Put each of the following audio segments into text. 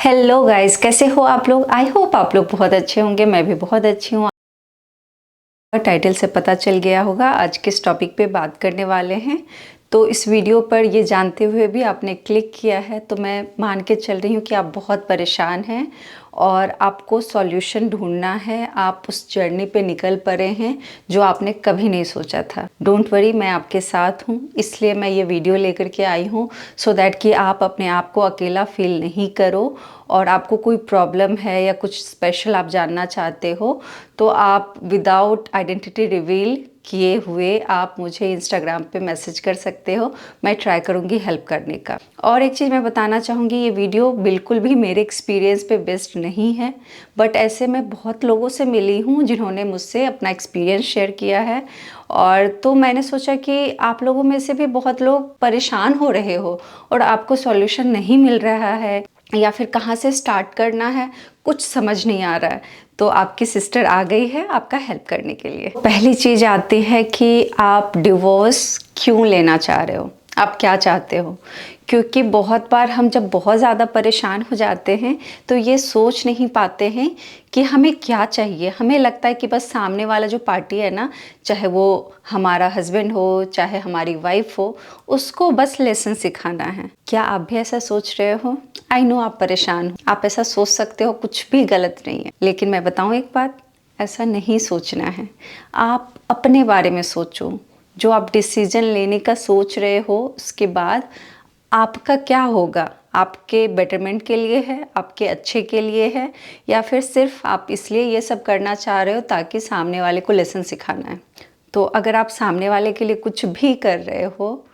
Hello guys, कैसे हो आप लोग। आई होप आप लोग बहुत अच्छे होंगे। मैं भी बहुत अच्छी हूँ। टाइटल से पता चल गया होगा आज किस टॉपिक पे बात करने वाले हैं। तो इस वीडियो पर ये जानते हुए भी आपने क्लिक किया है तो मैं मान के चल रही हूँ कि आप बहुत परेशान हैं और आपको सॉल्यूशन ढूंढना है। आप उस जर्नी पे निकल पड़े हैं जो आपने कभी नहीं सोचा था। डोंट वरी, मैं आपके साथ हूँ। इसलिए मैं ये वीडियो लेकर के आई हूँ सो दैट कि आप अपने आप को अकेला फील नहीं करो। और आपको कोई प्रॉब्लम है या कुछ स्पेशल आप जानना चाहते हो तो आप विदाउट आइडेंटिटी रिवील किए हुए आप मुझे इंस्टाग्राम पे मैसेज कर सकते हो। मैं ट्राई करूँगी हेल्प करने का। और एक चीज़ मैं बताना चाहूँगी, ये वीडियो बिल्कुल भी मेरे एक्सपीरियंस पे बेस्ड नहीं है, बट ऐसे मैं बहुत लोगों से मिली हूँ जिन्होंने मुझसे अपना एक्सपीरियंस शेयर किया है। और तो मैंने सोचा कि आप लोगों में से भी बहुत लोग परेशान हो रहे हो और आपको सॉल्यूशन नहीं मिल रहा है या फिर कहाँ से स्टार्ट करना है, कुछ समझ नहीं आ रहा है, तो आपकी सिस्टर आ गई है आपका हेल्प करने के लिए। पहली चीज़ आती है कि आप डिवोर्स क्यों लेना चाह रहे हो, आप क्या चाहते हो। क्योंकि बहुत बार हम जब बहुत ज़्यादा परेशान हो जाते हैं तो ये सोच नहीं पाते हैं कि हमें क्या चाहिए। हमें लगता है कि बस सामने वाला जो पार्टी है ना, चाहे वो हमारा हस्बैंड हो चाहे हमारी वाइफ हो, उसको बस लेसन सिखाना है। क्या आप भी ऐसा सोच रहे हो? आई नो आप परेशान हो, आप ऐसा सोच सकते हो, कुछ भी गलत नहीं है। लेकिन मैं बताऊँ एक बात, ऐसा नहीं सोचना है। आप अपने बारे में सोचो। जो आप डिसीजन लेने का सोच रहे हो उसके बाद आपका क्या होगा, आपके बेटरमेंट के लिए है, आपके अच्छे के लिए है, या फिर सिर्फ आप इसलिए ये सब करना चाह रहे हो ताकि सामने वाले को लेसन सिखाना है। तो अगर आप सामने वाले के लिए कुछ भी कर रहे हो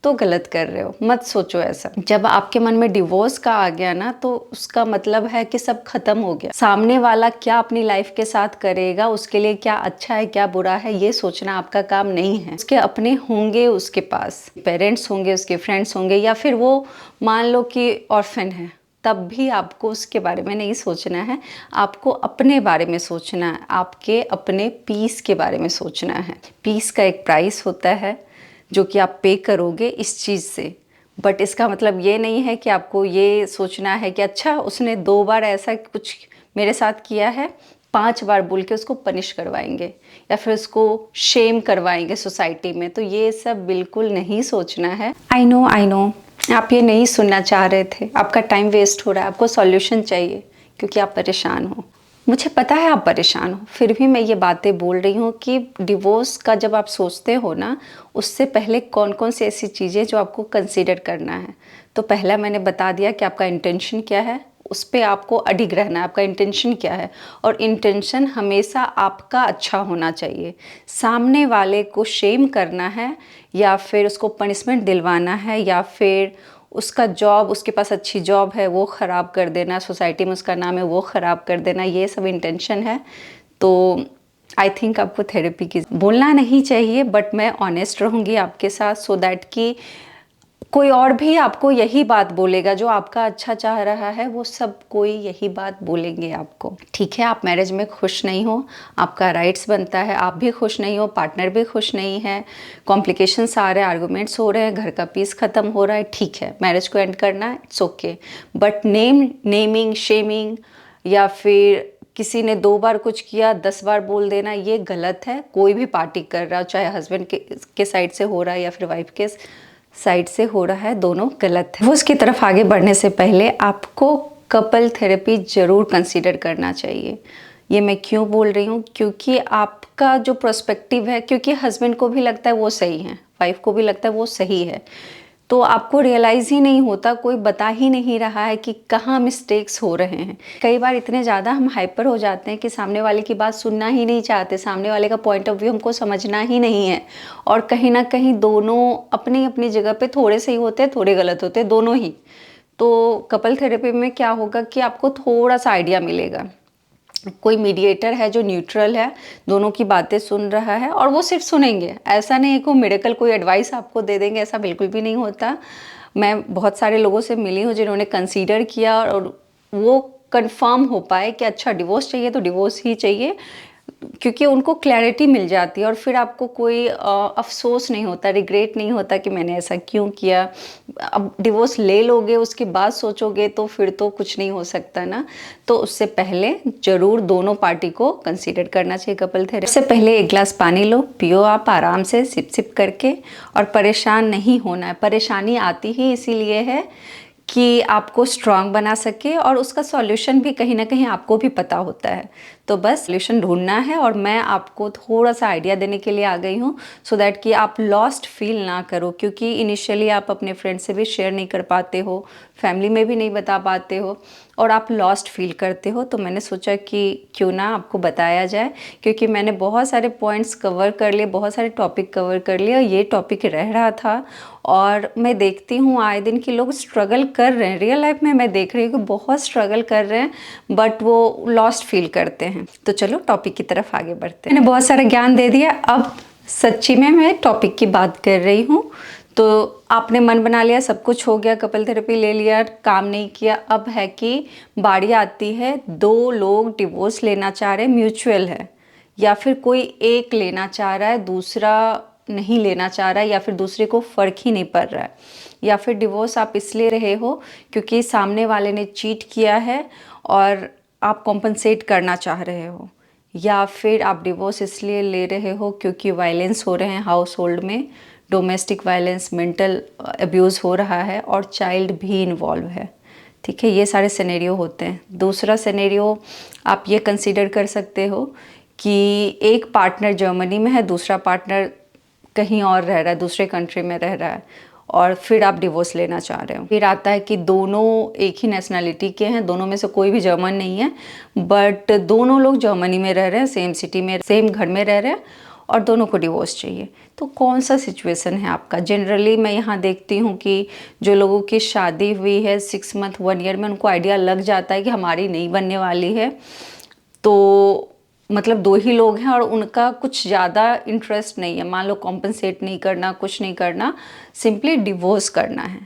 तो गलत कर रहे हो। मत सोचो ऐसा। जब आपके मन में डिवोर्स का आ गया ना तो उसका मतलब है कि सब खत्म हो गया। सामने वाला क्या अपनी लाइफ के साथ करेगा, उसके लिए क्या अच्छा है क्या बुरा है, ये सोचना आपका काम नहीं है। उसके अपने होंगे, उसके पास पेरेंट्स होंगे, उसके फ्रेंड्स होंगे, या फिर वो मान लो कि ऑर्फन है, तब भी आपको उसके बारे में नहीं सोचना है। आपको अपने बारे में सोचना है, आपके अपने पीस के बारे में सोचना है। पीस का एक प्राइस होता है जो कि आप पे करोगे इस चीज़ से। बट इसका मतलब ये नहीं है कि आपको ये सोचना है कि अच्छा उसने 2 बार ऐसा कुछ मेरे साथ किया है, 5 बार बोल के उसको पनिश करवाएंगे या फिर उसको शेम करवाएंगे सोसाइटी में। तो ये सब बिल्कुल नहीं सोचना है। आई नो आप ये नहीं सुनना चाह रहे थे, आपका टाइम वेस्ट हो रहा है, आपको सॉल्यूशन चाहिए क्योंकि आप परेशान हो। मुझे पता है आप परेशान हो, फिर भी मैं ये बातें बोल रही हूँ कि डिवोर्स का जब आप सोचते हो ना, उससे पहले कौन कौन सी ऐसी चीज़ें जो आपको कंसीडर करना है। तो पहला मैंने बता दिया कि आपका इंटेंशन क्या है, उस पर आपको अडिग रहना है। आपका इंटेंशन क्या है, और इंटेंशन हमेशा आपका अच्छा होना चाहिए। सामने वाले को शेम करना है या फिर उसको पनिशमेंट दिलवाना है या फिर उसका जॉब, उसके पास अच्छी जॉब है वो ख़राब कर देना, सोसाइटी में उसका नाम है वो ख़राब कर देना, ये सब इंटेंशन है। तो आई थिंक आपको थेरेपी की बोलना नहीं चाहिए, बट मैं ऑनेस्ट रहूँगी आपके साथ सो दैट कि कोई और भी आपको यही बात बोलेगा। जो आपका अच्छा चाह रहा है वो सब कोई यही बात बोलेंगे आपको। ठीक है, आप मैरिज में खुश नहीं हो, आपका राइट्स बनता है। आप भी खुश नहीं हो, पार्टनर भी खुश नहीं है, कॉम्प्लिकेशंस आ रहे हैं, आर्गूमेंट्स हो रहे हैं, घर का पीस ख़त्म हो रहा है। ठीक है, मैरिज को एंड करना है, it's okay. But naming shaming या फिर किसी ने 2 बार कुछ किया 10 बार बोल देना, ये गलत है। कोई भी पार्टी कर रहा हो, चाहे हस्बैंड के साइड से हो रहा है या फिर वाइफ के साइड से हो रहा है, दोनों गलत है। वो उसकी तरफ आगे बढ़ने से पहले आपको कपल थेरेपी ज़रूर कंसीडर करना चाहिए। ये मैं क्यों बोल रही हूँ, क्योंकि आपका जो पर्सपेक्टिव है, क्योंकि हस्बैंड को भी लगता है वो सही है, वाइफ को भी लगता है वो सही है, तो आपको रियलाइज़ ही नहीं होता, कोई बता ही नहीं रहा है कि कहाँ मिस्टेक्स हो रहे हैं। कई बार इतने ज़्यादा हम हाइपर हो जाते हैं कि सामने वाले की बात सुनना ही नहीं चाहते, सामने वाले का पॉइंट ऑफ व्यू हमको समझना ही नहीं है। और कहीं ना कहीं दोनों अपनी अपनी जगह पे थोड़े सही होते हैं, थोड़े गलत होते हैं, दोनों ही। तो कपल थेरेपी में क्या होगा कि आपको थोड़ा सा आइडिया मिलेगा। कोई मीडिएटर है जो न्यूट्रल है, दोनों की बातें सुन रहा है, और वो सिर्फ सुनेंगे। ऐसा नहीं है कोई मेडिकल कोई एडवाइस आपको दे देंगे, ऐसा बिल्कुल भी नहीं होता। मैं बहुत सारे लोगों से मिली हूँ जिन्होंने कंसीडर किया और वो कंफर्म हो पाए कि अच्छा डिवोर्स चाहिए तो डिवोर्स ही चाहिए, क्योंकि उनको क्लैरिटी मिल जाती है और फिर आपको कोई अफसोस नहीं होता, रिग्रेट नहीं होता कि मैंने ऐसा क्यों किया। अब डिवोर्स ले लोगे उसके बाद सोचोगे तो फिर तो कुछ नहीं हो सकता ना। तो उससे पहले ज़रूर दोनों पार्टी को कंसीडर करना चाहिए कपल थेरेपी। सबसे पहले एक गिलास पानी लो, पियो आप आराम से सिप सिप करके, और परेशान नहीं होना है। परेशानी आती ही इसीलिए है कि आपको स्ट्रांग बना सके, और उसका सॉल्यूशन भी कहीं ना कहीं आपको भी पता होता है। तो बस सॉल्यूशन ढूंढना है, और मैं आपको थोड़ा सा आइडिया देने के लिए आ गई हूँ सो दैट कि आप लॉस्ट फील ना करो, क्योंकि इनिशियली आप अपने फ्रेंड से भी शेयर नहीं कर पाते हो, फैमिली में भी नहीं बता पाते हो, और आप लॉस्ट फील करते हो। तो मैंने सोचा कि क्यों ना आपको बताया जाए, क्योंकि मैंने बहुत सारे पॉइंट्स कवर कर लिए, बहुत सारे टॉपिक कवर कर लिए, और ये टॉपिक रह रहा था। और मैं देखती हूँ आए दिन कि लोग स्ट्रगल कर रहे हैं, रियल लाइफ में मैं देख रही हूँ कि बहुत स्ट्रगल कर रहे हैं, बट वो लॉस्ट फील करते हैं। तो चलो टॉपिक की तरफ आगे बढ़ते हैं। मैंने बहुत सारा ज्ञान दे दिया, अब सच्ची में मैं टॉपिक की बात कर रही हूँ। तो आपने मन बना लिया, सब कुछ हो गया, कपल थेरेपी ले लिया, काम नहीं किया। अब है कि बारी आती है, दो लोग डिवोर्स लेना चाह रहे हैं, म्यूचुअल है, या फिर कोई एक लेना चाह रहा है, दूसरा नहीं लेना चाह रहा है, या फिर दूसरे को फ़र्क ही नहीं पड़ रहा है, या फिर डिवोर्स आप इसलिए रहे हो क्योंकि सामने वाले ने चीट किया है और आप कॉम्पनसेट करना चाह रहे हो, या फिर आप डिवोर्स इसलिए ले रहे हो क्योंकि वायलेंस हो रहे हैं हाउस होल्ड में, डोमेस्टिक वायलेंस, मेंटल अब्यूज़ हो रहा है, और चाइल्ड भी इन्वॉल्व है। ठीक है, ये सारे सिनेरियो होते हैं। दूसरा सिनेरियो आप ये कंसीडर कर सकते हो कि एक पार्टनर जर्मनी में है, दूसरा पार्टनर कहीं और रह रहा है, दूसरे कंट्री में रह रहा है, और फिर आप डिवोर्स लेना चाह रहे हो। फिर आता है कि दोनों एक ही नेशनैलिटी के हैं, दोनों में से कोई भी जर्मन नहीं है, बट दोनों लोग जर्मनी में रह रहे हैं, सेम सिटी में, सेम घर में रह रहे हैं, और दोनों को डिवोर्स चाहिए। तो कौन सा सिचुएशन है आपका? जनरली मैं यहाँ देखती हूँ कि जो लोगों की शादी हुई है 6 मंथ 1 ईयर में, उनको आइडिया लग जाता है कि हमारी नहीं बनने वाली है, तो मतलब दो ही लोग हैं और उनका कुछ ज़्यादा इंटरेस्ट नहीं है, मान लो कॉम्पनसेट नहीं करना, कुछ नहीं करना, सिंपली डिवोर्स करना है,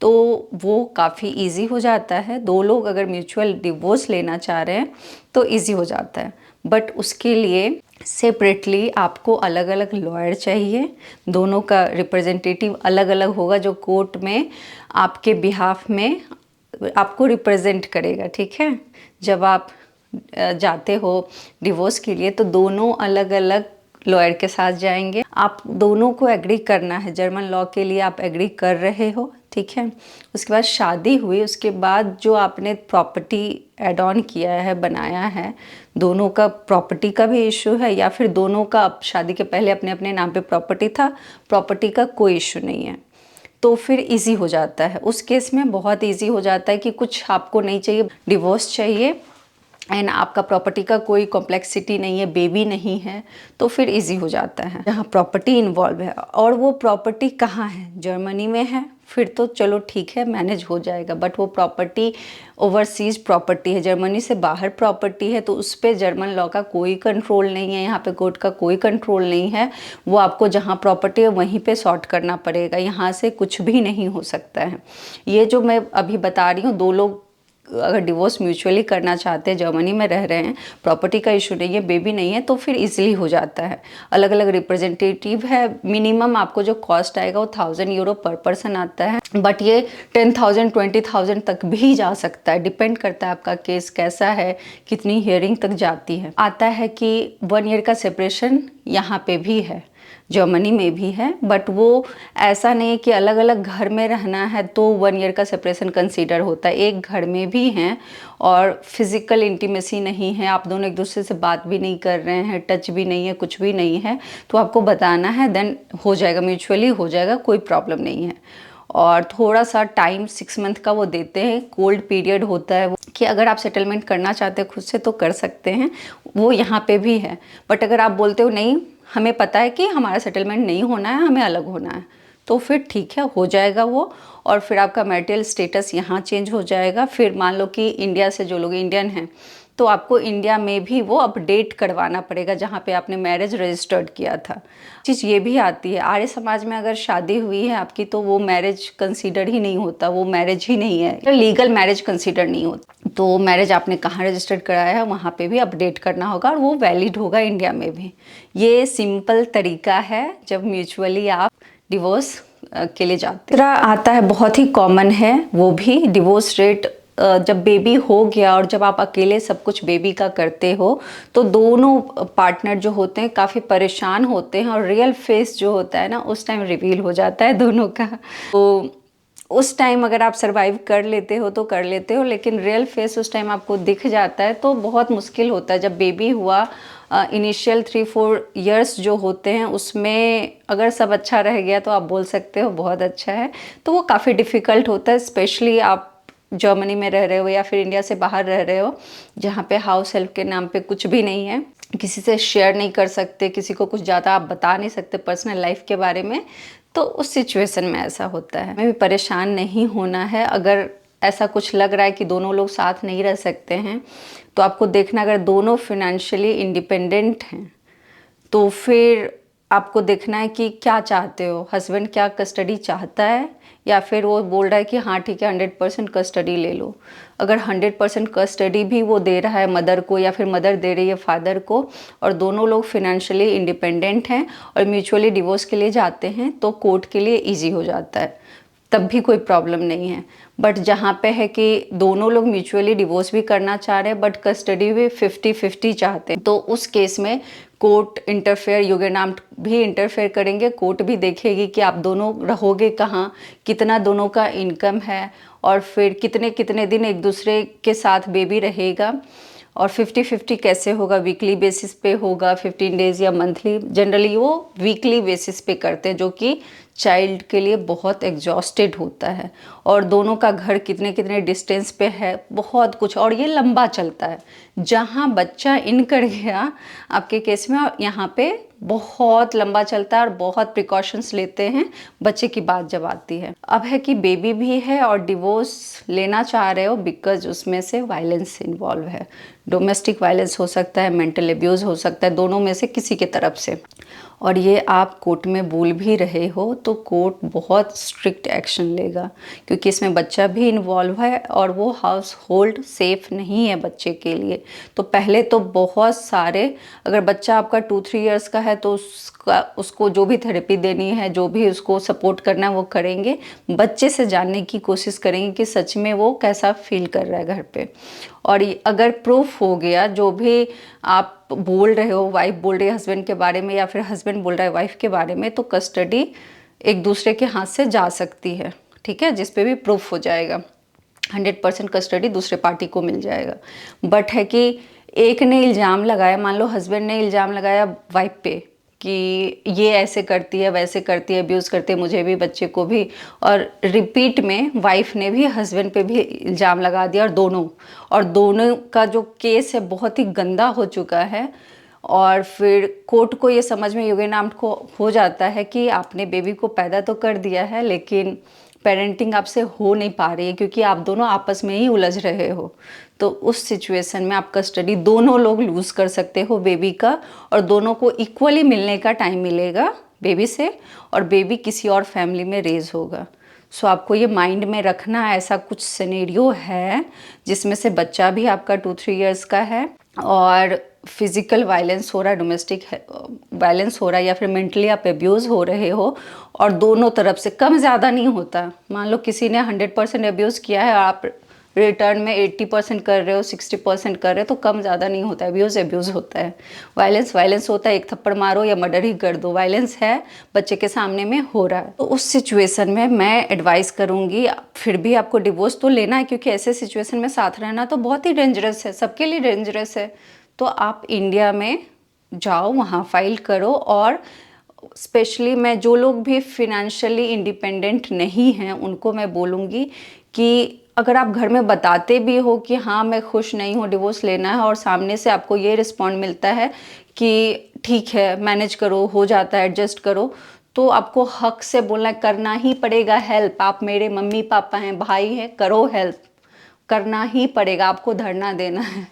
तो वो काफ़ी इजी हो जाता है। दो लोग अगर म्यूचुअल डिवोर्स लेना चाह रहे हैं तो इजी हो जाता है, बट उसके लिए सेपरेटली आपको अलग अलग लॉयर चाहिए, दोनों का रिप्रेजेंटेटिव अलग अलग होगा जो कोर्ट में आपके बिहाफ में आपको रिप्रेजेंट करेगा। ठीक है, जब आप जाते हो डिवोर्स के लिए तो दोनों अलग अलग लॉयर के साथ जाएंगे, आप दोनों को एग्री करना है। जर्मन लॉ के लिए आप एग्री कर रहे हो, ठीक है। उसके बाद शादी हुई, उसके बाद जो आपने प्रॉपर्टी एड ऑन किया है, बनाया है, दोनों का प्रॉपर्टी का भी इशू है, या फिर दोनों का शादी के पहले अपने अपने नाम पे प्रॉपर्टी था, प्रॉपर्टी का कोई इशू नहीं है, तो फिर इजी हो जाता है। उस केस में बहुत इजी हो जाता है कि कुछ आपको नहीं चाहिए, डिवोर्स चाहिए, एंड आपका प्रॉपर्टी का कोई कॉम्प्लेक्सिटी नहीं है, बेबी नहीं है, तो फिर इजी हो जाता है। जहाँ प्रॉपर्टी इन्वॉल्व है, और वो प्रॉपर्टी कहाँ है, जर्मनी में है, फिर तो चलो ठीक है, मैनेज हो जाएगा। बट वो प्रॉपर्टी ओवरसीज प्रॉपर्टी है, जर्मनी से बाहर प्रॉपर्टी है, तो उस पर जर्मन लॉ का कोई कंट्रोल नहीं है, यहाँ पे कोर्ट का कोई कंट्रोल नहीं है। वो आपको जहाँ प्रॉपर्टी है वहीं पे सॉर्ट करना पड़ेगा, यहाँ से कुछ भी नहीं हो सकता है। ये जो मैं अभी बता रही हूँ, दो लोग अगर डिवोर्स म्यूचुअली करना चाहते हैं, जर्मनी में रह रहे हैं, प्रॉपर्टी का इशू नहीं है, बेबी नहीं है, तो फिर इजीली हो जाता है। अलग अलग रिप्रेजेंटेटिव है, मिनिमम आपको जो कॉस्ट आएगा वो 1000 यूरो पर पर्सन आता है, बट ये 10,000 20,000 तक भी जा सकता है, डिपेंड करता है आपका केस कैसा है, कितनी हियरिंग तक जाती है। आता है कि 1 ईयर का सेपरेशन यहाँ पे भी है, जर्मनी में भी है, बट वो ऐसा नहीं है कि अलग अलग घर में रहना है तो 1 ईयर का सेपरेशन कंसीडर होता है। एक घर में भी हैं और फिजिकल इंटीमेसी नहीं है, आप दोनों एक दूसरे से बात भी नहीं कर रहे हैं, टच भी नहीं है, कुछ भी नहीं है, तो आपको बताना है, देन हो जाएगा, म्यूचुअली हो जाएगा, कोई प्रॉब्लम नहीं है। और थोड़ा सा टाइम 6 मंथ का वो देते हैं, कोल्ड पीरियड होता है कि अगर आप सेटलमेंट करना चाहते हैं खुद से तो कर सकते हैं, वो यहाँ पे भी है। बट अगर आप बोलते हो नहीं, हमें पता है कि हमारा सेटलमेंट नहीं होना है, हमें अलग होना है, तो फिर ठीक है, हो जाएगा वो। और फिर आपका मैरिटल स्टेटस यहाँ चेंज हो जाएगा। फिर मान लो कि इंडिया से जो लोग इंडियन हैं तो आपको इंडिया में भी वो अपडेट करवाना पड़ेगा जहाँ पे आपने मैरिज रजिस्टर्ड किया था। चीज़ ये भी आती है, आर्य समाज में अगर शादी हुई है आपकी तो वो मैरिज कंसीडर ही नहीं होता, वो मैरिज ही नहीं है, लीगल मैरिज कंसीडर नहीं होता। तो मैरिज आपने कहाँ रजिस्टर्ड कराया है वहाँ पे भी अपडेट करना होगा और वो वैलिड होगा इंडिया में भी। ये सिंपल तरीका है जब म्यूचुअली आप डिवोर्स के लिए जाते हैं। तीसरा आता है, बहुत ही कॉमन है वो भी, डिवोर्स रेट जब बेबी हो गया और जब आप अकेले सब कुछ बेबी का करते हो तो दोनों पार्टनर जो होते हैं काफ़ी परेशान होते हैं और रियल फेस जो होता है ना उस टाइम रिवील हो जाता है दोनों का। तो उस टाइम अगर आप सर्वाइव कर लेते हो तो कर लेते हो, लेकिन रियल फेस उस टाइम आपको दिख जाता है तो बहुत मुश्किल होता है। जब बेबी हुआ इनिशियल 3-4 इयर्स जो होते हैं उसमें अगर सब अच्छा रह गया तो आप बोल सकते हो बहुत अच्छा है, तो वो काफ़ी डिफ़िकल्ट होता है, स्पेशली आप जर्मनी में रह रहे हो या फिर इंडिया से बाहर रह रहे हो जहाँ पे हाउस हेल्प के नाम पे कुछ भी नहीं है, किसी से शेयर नहीं कर सकते, किसी को कुछ ज़्यादा आप बता नहीं सकते पर्सनल लाइफ के बारे में। तो उस सिचुएशन में ऐसा होता है। हमें भी परेशान नहीं होना है। अगर ऐसा कुछ लग रहा है कि दोनों लोग साथ नहीं रह सकते हैं तो आपको देखना, अगर दोनों फिनेंशियली इंडिपेंडेंट हैं तो फिर आपको देखना है कि क्या चाहते हो। हस्बैंड क्या कस्टडी चाहता है या फिर वो बोल रहा है कि हाँ ठीक है 100% कस्टडी ले लो। अगर 100% कस्टडी भी वो दे रहा है मदर को या फिर मदर दे रही है फादर को और दोनों लोग फिनेंशियली इंडिपेंडेंट हैं और म्यूचुअली डिवोर्स के लिए जाते हैं तो कोर्ट के लिए ईजी हो जाता है, तब भी कोई प्रॉब्लम नहीं है। बट जहाँ पे है कि दोनों लोग म्यूचुअली डिवोर्स भी करना चाह रहे हैं बट कस्टडी भी 50-50 चाहते हैं तो उस केस में कोर्ट इंटरफेयर, युगेनाम भी इंटरफेयर करेंगे। कोर्ट भी देखेगी कि आप दोनों रहोगे कहाँ, कितना दोनों का इनकम है और फिर कितने कितने दिन एक दूसरे के साथ बेबी रहेगा और 50-50 कैसे होगा, वीकली बेसिस पे होगा, 15 डेज या मंथली। जनरली वो वीकली बेसिस पे करते हैं जो कि चाइल्ड के लिए बहुत एग्जॉस्टेड होता है। और दोनों का घर कितने कितने डिस्टेंस पे है, बहुत कुछ, और ये लंबा चलता है। जहाँ बच्चा इन कर गया आपके केस में और यहाँ पे बहुत लंबा चलता है और बहुत प्रिकॉशंस लेते हैं बच्चे की बात जब आती है। अब है कि बेबी भी है और डिवोर्स लेना चाह रहे हो बिकॉज उसमें से वायलेंस इन्वॉल्व है। डोमेस्टिक वायलेंस हो सकता है, मेंटल एब्यूज़ हो सकता है, दोनों में से किसी की तरफ से, और ये आप कोर्ट में बोल भी रहे हो तो कोर्ट बहुत स्ट्रिक्ट एक्शन लेगा क्योंकि इसमें बच्चा भी इन्वॉल्व है और वो हाउस होल्ड सेफ नहीं है बच्चे के लिए। तो पहले तो बहुत सारे, अगर बच्चा आपका 2-3 इयर्स का है तो उसको जो भी थेरेपी देनी है, जो भी उसको सपोर्ट करना है वो करेंगे। बच्चे से जानने की कोशिश करेंगे कि सच में वो कैसा फील कर रहा है घर पे। और अगर प्रूफ हो गया जो भी आप बोल रहे हो, वाइफ बोल रही है हस्बैंड के बारे में या फिर हस्बैंड बोल रहा है वाइफ के बारे में, तो कस्टडी एक दूसरे के हाथ से जा सकती है, ठीक है, जिस पे भी प्रूफ हो जाएगा। 100% कस्टडी दूसरे पार्टी को मिल जाएगा। बट है कि एक ने इल्ज़ाम लगाया, मान लो हस्बैंड ने इल्ज़ाम लगाया वाइफ पे कि ये ऐसे करती है, वैसे करती है, अब्यूज़ करती है मुझे भी, बच्चे को भी, और रिपीट में वाइफ ने भी हस्बैंड पे भी इल्ज़ाम लगा दिया और दोनों का जो केस है बहुत ही गंदा हो चुका है। और फिर कोर्ट को ये समझ में, युगेनाम को हो जाता है कि आपने बेबी को पैदा तो कर दिया है लेकिन पेरेंटिंग आपसे हो नहीं पा रही है क्योंकि आप दोनों आपस में ही उलझ रहे हो। तो उस सिचुएशन में आप कस्टडी दोनों लोग लूज़ कर सकते हो बेबी का, और दोनों को इक्वली मिलने का टाइम मिलेगा बेबी से, और बेबी किसी और फैमिली में रेज होगा। सो आपको ये माइंड में रखना, ऐसा कुछ सिनेरियो है जिसमें से बच्चा भी आपका 2-3 इयर्स का है और फिज़िकल वायलेंस हो रहा है, डोमेस्टिक वायलेंस हो रहा है या फिर मेंटली आप अब्यूज़ हो रहे हो, और दोनों तरफ से, कम ज़्यादा नहीं होता। मान लो किसी ने 100% अब्यूज़ किया है और आप रिटर्न में 80% कर रहे हो, 60% कर रहे हो, तो कम ज़्यादा नहीं होता है। अब्यूज़ होता है। वायलेंस होता है, एक थप्पड़ मारो या मर्डर ही कर दो, वायलेंस है, बच्चे के सामने में हो रहा है। तो उस सिचुएशन में मैं एडवाइस करूँगी फिर भी आपको डिवोर्स तो लेना है क्योंकि ऐसे सिचुएशन में साथ रहना तो बहुत ही डेंजरस है, सबके लिए डेंजरस है। तो आप इंडिया में जाओ, वहाँ फाइल करो। और स्पेशली मैं, जो लोग भी फिनेंशियली इंडिपेंडेंट नहीं हैं उनको मैं बोलूँगी कि अगर आप घर में बताते भी हो कि हाँ मैं खुश नहीं हूँ, डिवोर्स लेना है, और सामने से आपको ये रिस्पॉन्ड मिलता है कि ठीक है मैनेज करो, हो जाता है, एडजस्ट करो, तो आपको हक से बोलना, करना ही पड़ेगा हेल्प। आप मेरे मम्मी पापा हैं, भाई हैं, करो हेल्प, करना ही पड़ेगा, आपको धरना देना है।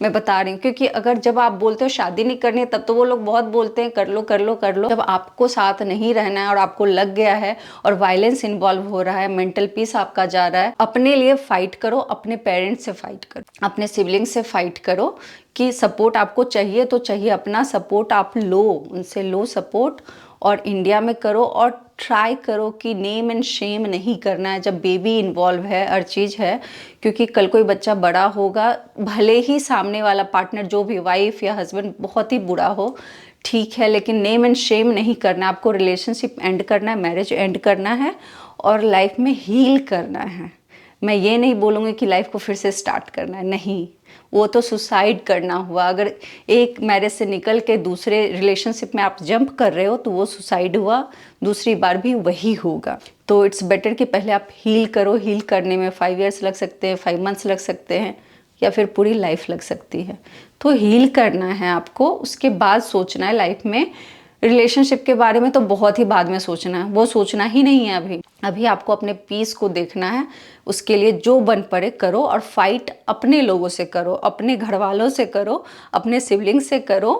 मैं बता रही हूँ, क्योंकि अगर जब आप बोलते हो शादी नहीं करनी है तब तो वो लोग बहुत बोलते हैं कर लो कर लो कर लो। जब आपको साथ नहीं रहना है और आपको लग गया है और वायलेंस इन्वॉल्व हो रहा है, मेंटल पीस आपका जा रहा है, अपने लिए फाइट करो, अपने पेरेंट्स से फाइट करो, अपने सिबलिंग से फाइट करो कि सपोर्ट आपको चाहिए तो चाहिए, अपना सपोर्ट आप लो, उनसे लो सपोर्ट, और इंडिया में करो। और ट्राई करो कि नेम एंड शेम नहीं करना है जब बेबी इन्वॉल्व है, हर चीज़ है, क्योंकि कल कोई बच्चा बड़ा होगा, भले ही सामने वाला पार्टनर जो भी वाइफ या हस्बैंड बहुत ही बुरा हो, ठीक है, लेकिन नेम एंड शेम नहीं करना। आपको रिलेशनशिप एंड करना है, मैरिज एंड करना है और लाइफ में हील करना है। मैं ये नहीं बोलूँगी कि लाइफ को फिर से स्टार्ट करना है, नहीं, वो तो सुसाइड करना हुआ। अगर एक मैरिज से निकल के दूसरे रिलेशनशिप में आप जंप कर रहे हो तो वो सुसाइड हुआ, दूसरी बार भी वही होगा। तो इट्स बेटर कि पहले आप हील करो। हील करने में 5 इयर्स लग सकते हैं, 5 मंथ्स लग सकते हैं, या फिर पूरी लाइफ लग सकती है। तो हील करना है आपको, उसके बाद सोचना है लाइफ में। रिलेशनशिप के बारे में तो बहुत ही बाद में सोचना है, वो सोचना ही नहीं है अभी। अभी आपको अपने पीस को देखना है, उसके लिए जो बन पड़े करो, और फाइट अपने लोगों से करो, अपने घर वालों से करो, अपने सिबलिंग से करो,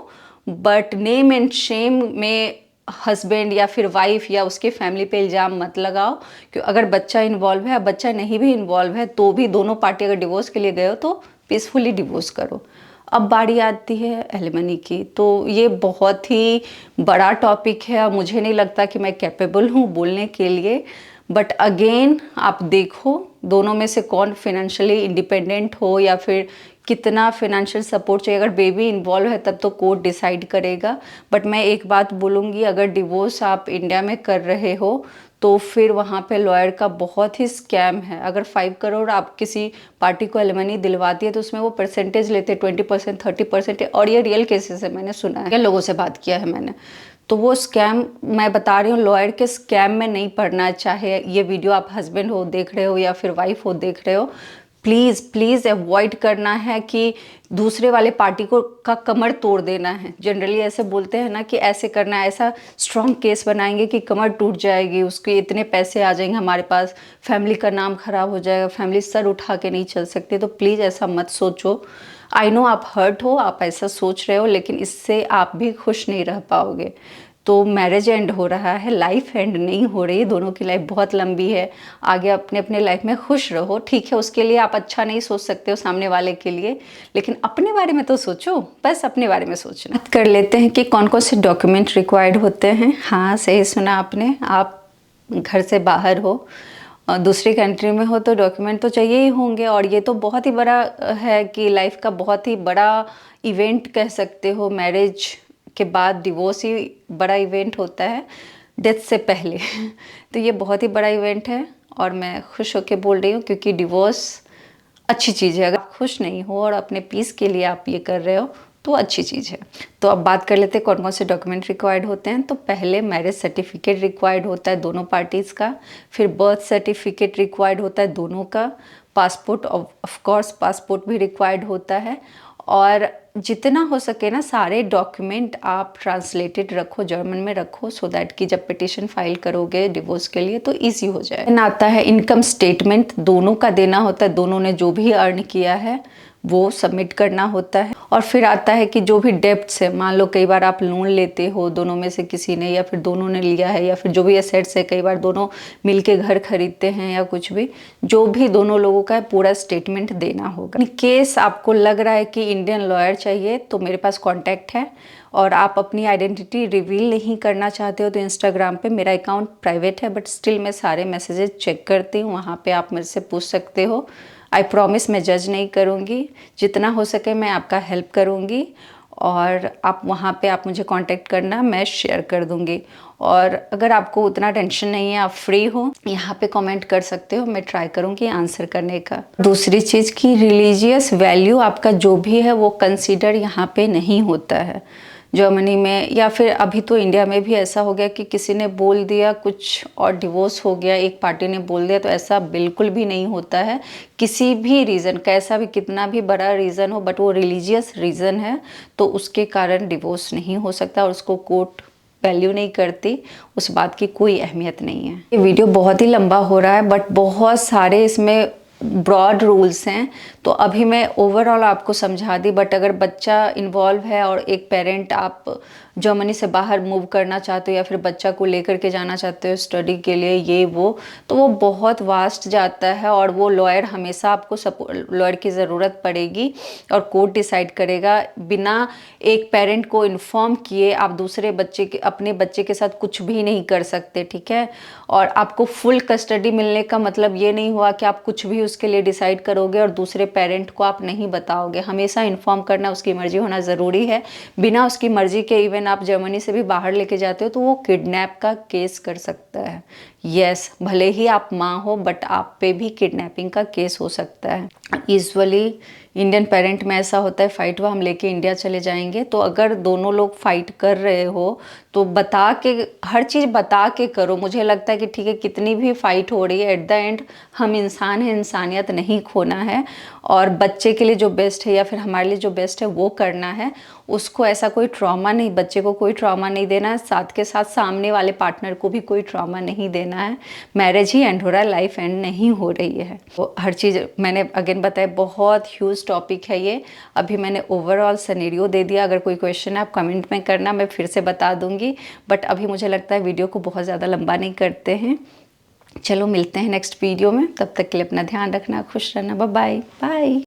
बट नेम एंड शेम में हस्बैंड या फिर वाइफ या उसके फैमिली पे इल्ज़ाम मत लगाओ। क्योंकि अगर बच्चा इन्वॉल्व है, बच्चा नहीं भी इन्वॉल्व है, तो भी दोनों पार्टी अगर डिवोर्स के लिए गए हो तो पीसफुली डिवोर्स करो। अब बारी आती है एलिमनी की, तो ये बहुत ही बड़ा टॉपिक है और मुझे नहीं लगता कि मैं कैपेबल हूँ बोलने के लिए। बट अगेन आप देखो दोनों में से कौन फिनेंशियली इंडिपेंडेंट हो या फिर कितना फिनेंशियल सपोर्ट चाहिए। अगर बेबी इन्वॉल्व है तब तो कोर्ट डिसाइड करेगा। बट मैं एक बात बोलूँगी, अगर डिवोर्स आप इंडिया में कर रहे हो तो फिर वहाँ पे लॉयर का बहुत ही स्कैम है। अगर 5 करोड़ आप किसी पार्टी को एलिमनी दिलवाती है तो उसमें वो परसेंटेज लेते हैं 20%, 30%, और ये रियल केसेस है, मैंने सुना है, लोगों से बात किया है मैंने। तो वो स्कैम मैं बता रही हूँ, लॉयर के स्कैम में नहीं पड़ना। चाहे ये वीडियो आप हस्बैंड हो देख रहे हो या फिर वाइफ हो देख रहे हो, प्लीज़ प्लीज़ अवॉइड करना है कि दूसरे वाले पार्टी को का कमर तोड़ देना है। जनरली ऐसे बोलते हैं ना कि ऐसे करना है, ऐसा स्ट्रॉन्ग केस बनाएंगे कि कमर टूट जाएगी, उसके इतने पैसे आ जाएंगे हमारे पास, फैमिली का नाम खराब हो जाएगा, फैमिली सर उठा के नहीं चल सकती। तो प्लीज़ ऐसा मत सोचो। आई नो आप हर्ट हो, आप ऐसा सोच रहे हो, लेकिन इससे आप भी खुश नहीं रह पाओगे। तो मैरिज एंड हो रहा है, लाइफ एंड नहीं हो रही। दोनों की लाइफ बहुत लंबी है, आगे अपने अपने लाइफ में खुश रहो। ठीक है, उसके लिए आप अच्छा नहीं सोच सकते हो सामने वाले के लिए, लेकिन अपने बारे में तो सोचो, बस अपने बारे में सोचना। बात कर लेते हैं कि कौन कौन से डॉक्यूमेंट रिक्वायर्ड होते हैं। हाँ, सही सुना आपने, आप घर से बाहर हो, दूसरी कंट्री में हो, तो डॉक्यूमेंट तो चाहिए ही होंगे। और ये तो बहुत ही बड़ा है कि लाइफ का बहुत ही बड़ा इवेंट कह सकते हो। मैरिज के बाद डिवोर्स ही बड़ा इवेंट होता है, डेथ से पहले। तो ये बहुत ही बड़ा इवेंट है और मैं खुश होकर बोल रही हूँ, क्योंकि डिवोर्स अच्छी चीज़ है। अगर आप खुश नहीं हो और अपने पीस के लिए आप ये कर रहे हो तो अच्छी चीज़ है। तो अब बात कर लेते हैं कौन कौन से डॉक्यूमेंट रिक्वायर्ड होते हैं। तो पहले मैरिज सर्टिफिकेट रिक्वायर्ड होता है दोनों पार्टीज़ का, फिर बर्थ सर्टिफिकेट रिक्वायर्ड होता है दोनों का, पासपोर्ट ऑफ कोर्स पासपोर्ट भी रिक्वायर्ड होता है, और जितना हो सके ना सारे डॉक्यूमेंट आप ट्रांसलेटेड रखो, जर्मन में रखो, सो दैट कि जब पिटिशन फाइल करोगे डिवोर्स के लिए तो इजी हो जाए। देन आता है इनकम स्टेटमेंट, दोनों का देना होता है, दोनों ने जो भी अर्न किया है वो सबमिट करना होता है। और फिर आता है कि जो भी डेब्ट्स है, मान लो कई बार आप लोन लेते हो दोनों में से किसी ने, या फिर दोनों ने लिया है, या फिर जो भी एसेट्स है, कई बार दोनों मिलके घर खरीदते हैं या कुछ भी, जो भी दोनों लोगों का है पूरा स्टेटमेंट देना होगा। इन केस आपको लग रहा है कि इंडियन लॉयर चाहिए तो मेरे पास कॉन्टैक्ट है, और आप अपनी आइडेंटिटी रिवील नहीं करना चाहते हो तो इंस्टाग्राम पे मेरा अकाउंट प्राइवेट है, बट स्टिल मैं सारे मैसेजेस चेक करती हूँ, वहाँ पे आप मुझसे पूछ सकते हो। आई प्रॉमिस मैं जज नहीं करूँगी, जितना हो सके मैं आपका हेल्प करूँगी, और आप वहाँ पे आप मुझे कांटेक्ट करना, मैं शेयर कर दूँगी। और अगर आपको उतना टेंशन नहीं है, आप फ्री हो, यहाँ पे कमेंट कर सकते हो, मैं ट्राई करूँगी आंसर करने का। दूसरी चीज़ की रिलीजियस वैल्यू आपका जो भी है वो कंसीडर यहाँ पे नहीं होता है जर्मनी में, या फिर अभी तो इंडिया में भी ऐसा हो गया कि किसी ने बोल दिया कुछ और डिवोर्स हो गया, एक पार्टी ने बोल दिया, तो ऐसा बिल्कुल भी नहीं होता है। किसी भी रीज़न, कैसा भी कितना भी बड़ा रीज़न हो, बट वो रिलीजियस रीज़न है तो उसके कारण डिवोर्स नहीं हो सकता, और उसको कोर्ट वैल्यू नहीं करती, उस बात की कोई अहमियत नहीं है। ये वीडियो बहुत ही लंबा हो रहा है, बट बहुत सारे इसमें ब्रॉड रूल्स हैं। तो अभी मैं ओवरऑल आपको समझा दी, बट अगर बच्चा इन्वॉल्व है और एक पेरेंट आप जर्मनी से बाहर मूव करना चाहते हो या फिर बच्चा को लेकर के जाना चाहते हो स्टडी के लिए ये वो, तो वो बहुत वास्ट जाता है और वो लॉयर हमेशा आपको लॉयर की ज़रूरत पड़ेगी और कोर्ट डिसाइड करेगा। बिना एक पेरेंट को इन्फॉर्म किए आप दूसरे बच्चे के अपने बच्चे के साथ कुछ भी नहीं कर सकते, ठीक है। और आपको फुल कस्टडी मिलने का मतलब ये नहीं हुआ कि आप कुछ भी उसके लिए डिसाइड करोगे और दूसरे पेरेंट को आप नहीं बताओगे। हमेशा इन्फॉर्म करना, उसकी मर्जी होना ज़रूरी है। बिना उसकी मर्जी के इवन आप जर्मनी से भी बाहर लेके जाते हो तो वो किडनैप का केस कर सकता है। यस, भले ही आप माँ हो बट आप पे भी किडनैपिंग का केस हो सकता है। यूजुअली इंडियन पेरेंट में ऐसा होता है, फाइट हुआ हम लेके इंडिया चले जाएंगे। तो अगर दोनों लोग फाइट कर रहे हो तो बता के, हर चीज़ बता के करो। मुझे लगता है कि ठीक है, कितनी भी फाइट हो रही है एट द एंड हम इंसान हैं, इंसानियत नहीं खोना है और बच्चे के लिए जो बेस्ट है या फिर हमारे लिए जो बेस्ट है वो करना है। उसको ऐसा कोई ट्रॉमा नहीं, बच्चे को कोई ट्रॉमा नहीं देना है, साथ के साथ सामने वाले पार्टनर को भी कोई ट्रॉमा नहीं देना है। मैरिज ही एंड हो रहा है, लाइफ एंड नहीं हो रही है। तो हर चीज़ मैंने अगेन बताया, बहुत ह्यूज टॉपिक है ये। अभी मैंने ओवरऑल सिनेरियो दे दिया। अगर कोई क्वेश्चन है आप कमेंट में करना, मैं फिर से बता दूंगी। बट अभी मुझे लगता है वीडियो को बहुत ज़्यादा लंबा नहीं करते हैं। चलो मिलते हैं नेक्स्ट वीडियो में, तब तक के लिए अपना ध्यान रखना, खुश रहना, बाय बाय।